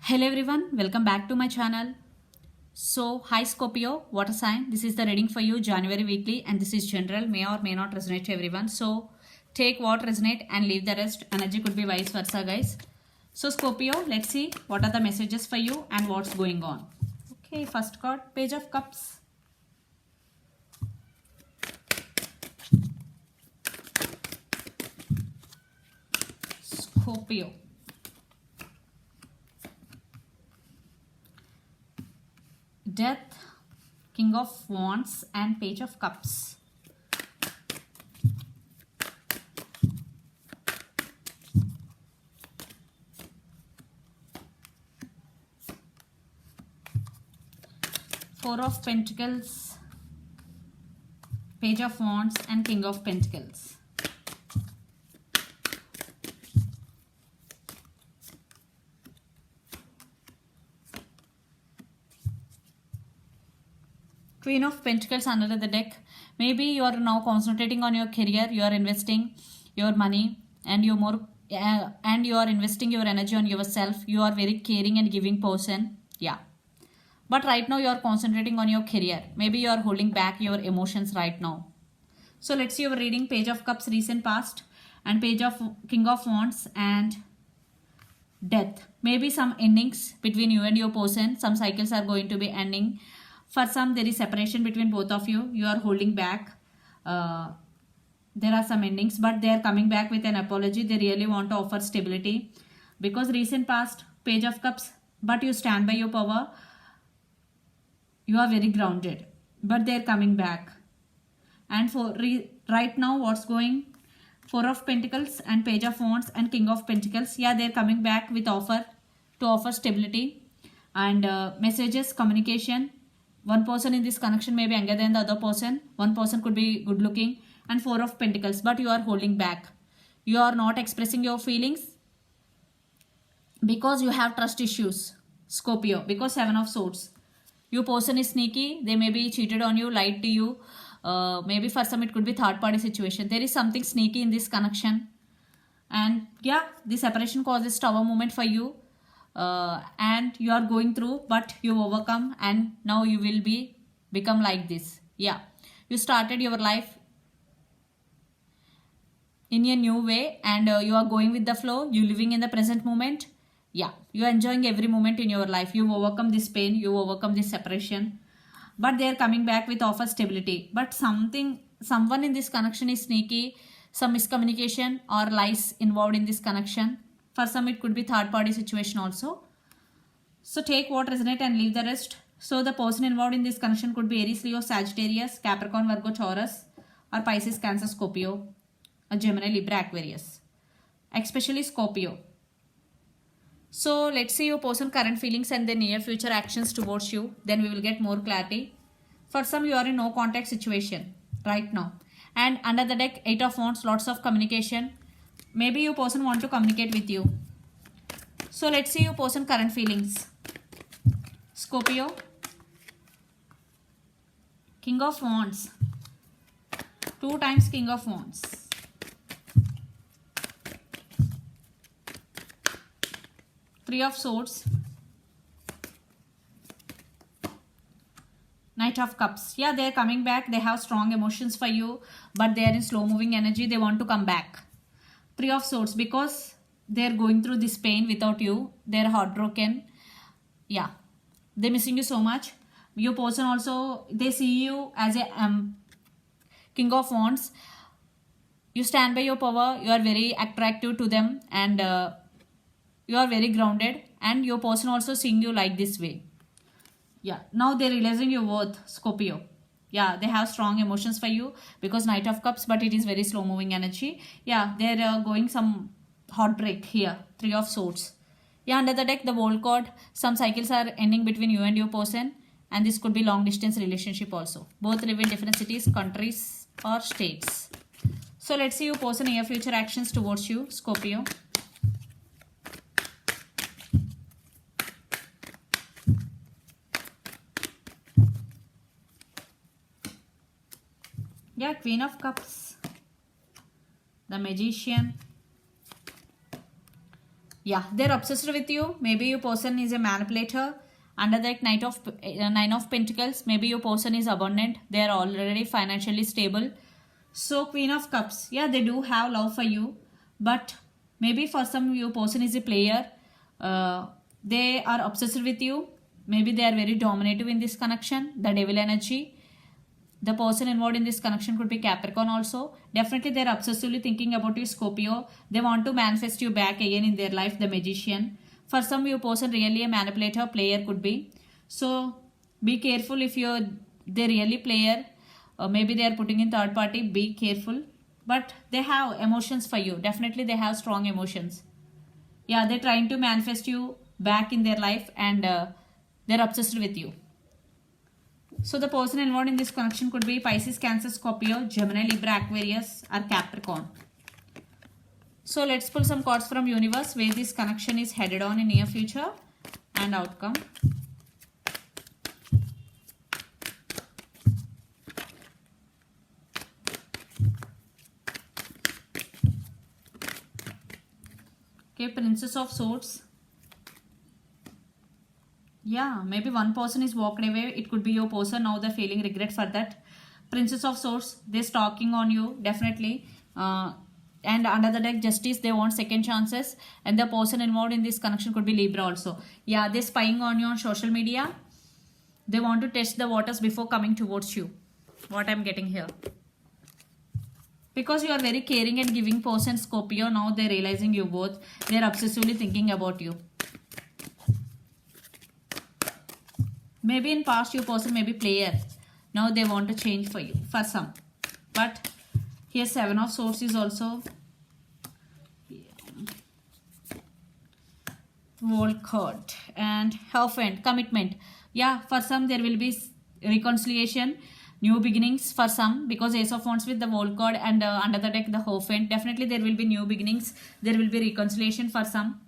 Hello everyone, welcome back to my channel. So, hi Scorpio, water sign. This is the reading for you January weekly and this is general, may or may not resonate to everyone. So, take what resonate and leave the rest. Energy could be vice versa, guys. So, Scorpio, let's see what are the messages for you and what's going on. Okay, first card, Page of Cups. Scorpio. Death, King of Wands and Page of Cups. Four of Pentacles, Page of Wands and King of Pentacles. Queen of Pentacles under the deck. Maybe you are now concentrating on your career. You are investing your money and you are investing your energy on yourself. You are very caring and giving person. Yeah. But right now you are concentrating on your career. Maybe you are holding back your emotions right now. So let's see your reading. Page of Cups, recent past, and Page of King of Wands and Death. Maybe some endings between you and your person. Some cycles are going to be ending. For some, there is separation between both of you. You are holding back. There are some endings, but they are coming back with an apology. They really want to offer stability. Because recent past, Page of Cups, but you stand by your power. You are very grounded. But they are coming back. And for right now, what's going? Four of Pentacles and Page of Wands and King of Pentacles. Yeah, they are coming back with offer to offer stability. And messages, communication. One person in this connection may be younger than the other person. One person could be good looking. And Four of Pentacles. But you are holding back. You are not expressing your feelings. Because you have trust issues. Scorpio. Because Seven of Swords. Your person is sneaky. They may be cheated on you, lied to you. Maybe for some it could be third party situation. There is something sneaky in this connection. And yeah, the separation causes tower moment for you. And you are going through, but you overcome, and now you will become like this. Yeah, you started your life in a new way, and you are going with the flow. You living in the present moment. Yeah, you are enjoying every moment in your life. You overcome this pain, you overcome this separation, but they are coming back with offer stability. But someone in this connection is sneaky. Some miscommunication or lies involved in this connection. For some, it could be third party situation also. So take what resonate and leave the rest. So the person involved in this connection could be Aries, Leo, Sagittarius, Capricorn, Virgo, Taurus, or Pisces, Cancer, Scorpio, or Gemini, Libra, Aquarius. Especially Scorpio. So let's see your person current feelings and the near future actions towards you. Then we will get more clarity. For some, you are in no contact situation right now. And under the deck, 8 of Wands, lots of communication. Maybe your person want to communicate with you. So let's see your person current feelings. Scorpio. King of Wands. 2 times King of Wands. Three of Swords. Knight of Cups. Yeah, they are coming back. They have strong emotions for you, but they are in slow moving energy. They want to come back. Three of Swords, because they are going through this pain without you. They are heartbroken. Yeah, they are missing you so much. Your person also, they see you as a King of Wands. You stand by your power. You are very attractive to them, and you are very grounded, and your person also seeing you like this way. Yeah, now they're realizing your worth, Scorpio. Yeah, they have strong emotions for you because Knight of Cups, but it is very slow moving energy. Yeah, they're going some heartbreak here. Three of Swords. Yeah, under the deck, the World card. Some cycles are ending between you and your person, and this could be long distance relationship also. Both live in different cities, countries, or states. So let's see your person near future actions towards you, Scorpio. Yeah, Queen of Cups, the Magician. Yeah, they're obsessed with you. Maybe your person is a manipulator. Under that nine of pentacles, maybe your person is abundant. They are already financially stable. So Queen of Cups, yeah, they do have love for you, but maybe for some your person is a player. They are obsessed with you. Maybe they are very dominative in this connection. The devil energy. The person involved in this connection could be Capricorn also. Definitely they're obsessively thinking about you, Scorpio. They want to manifest you back again in their life, the Magician. For some, your person really a manipulator, player could be. So be careful if they're really player. Or maybe they are putting in third party. Be careful. But they have emotions for you. Definitely they have strong emotions. Yeah, they're trying to manifest you back in their life, and they're obsessed with you. So the person involved in this connection could be Pisces, Cancer, Scorpio, Gemini, Libra, Aquarius or Capricorn. So let's pull some cards from universe where this connection is headed on in near future and outcome. Okay, Princess of Swords. Yeah, maybe one person is walked away. It could be your person. Now they're feeling regret for that. Princess of Swords, they're stalking on you, definitely. And under the deck, Justice, they want second chances. And the person involved in this connection could be Libra also. Yeah, they're spying on you on social media. They want to test the waters before coming towards you. What I'm getting here. Because you are very caring and giving person, Scorpio, now they're realizing you both. They're obsessively thinking about you. Maybe in past your person may be player. Now they want to change for you, for some. But here Seven of Swords is also World card. And Hierophant, commitment. Yeah, for some there will be reconciliation, new beginnings for some, because Ace of Wands with the World card and under the deck the Hierophant. Definitely there will be new beginnings. There will be reconciliation for some.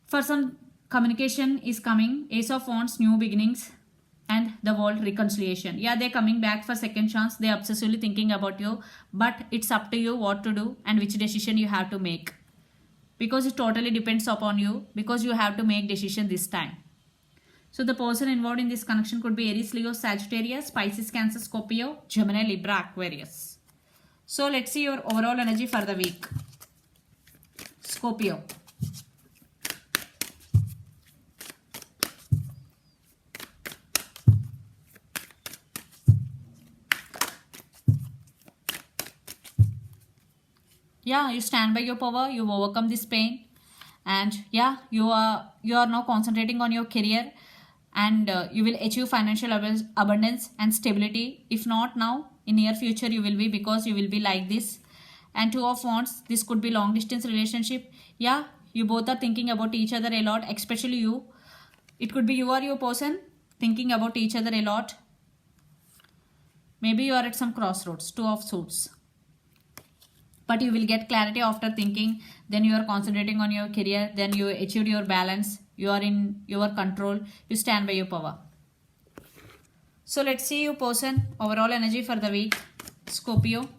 For some, communication is coming. Ace of Wands, new beginnings, and the world reconciliation. Yeah, they're coming back for second chance. They're obsessively thinking about you, but it's up to you what to do and which decision you have to make, because it totally depends upon you, because you have to make decision this time. So the person involved in this connection could be Aries, Leo, Sagittarius, Pisces, Cancer, Scorpio, Gemini, Libra, Aquarius. So let's see your overall energy for the week. Scorpio. Yeah, you stand by your power, you overcome this pain, and yeah, you are now concentrating on your career, and you will achieve financial abundance and stability. If not now, in near future you will be, because you will be like this. And Two of Wands, this could be long distance relationship. Yeah, you both are thinking about each other a lot, especially you. It could be you or your person thinking about each other a lot. Maybe you are at some crossroads. Two of Swords. But you will get clarity after thinking. Then you are concentrating on your career. Then you achieved your balance. You are in your control. You stand by your power. So let's see your person overall energy for the week. Scorpio.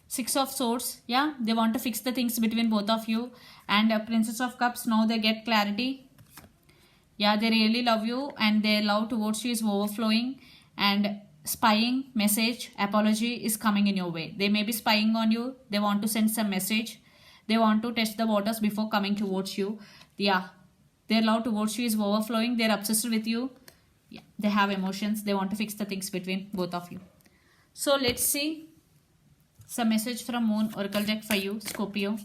Six of Swords. Yeah, they want to fix the things between both of you. And Princess of Cups, now they get clarity. Yeah, they really love you, and their love towards you is overflowing. And spying, message, apology is coming in your way. They may be spying on you. They want to send some message. They want to test the waters before coming towards you. Yeah, their love towards you is overflowing. They're obsessed with you. Yeah, they have emotions. They want to fix the things between both of you. So let's see some message from Moon Oracle deck for you, Scorpio.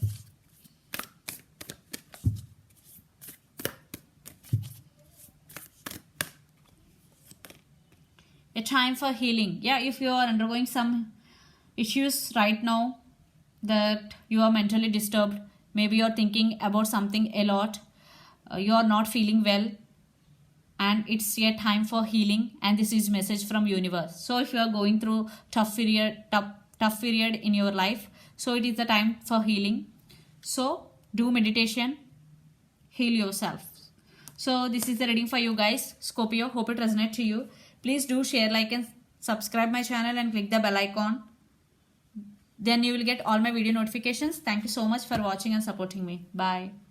A time for healing. Yeah, if you are undergoing some issues right now, that you are mentally disturbed, maybe you're thinking about something a lot, you are not feeling well, and it's a time for healing, and this is message from universe. So if you are going through tough period in your life, so it is the time for healing. So do meditation, heal yourself. So this is the reading for you guys. Scorpio, hope it resonates to you. Please do share, like and subscribe my channel and click the bell icon. Then you will get all my video notifications. Thank you so much for watching and supporting me. Bye.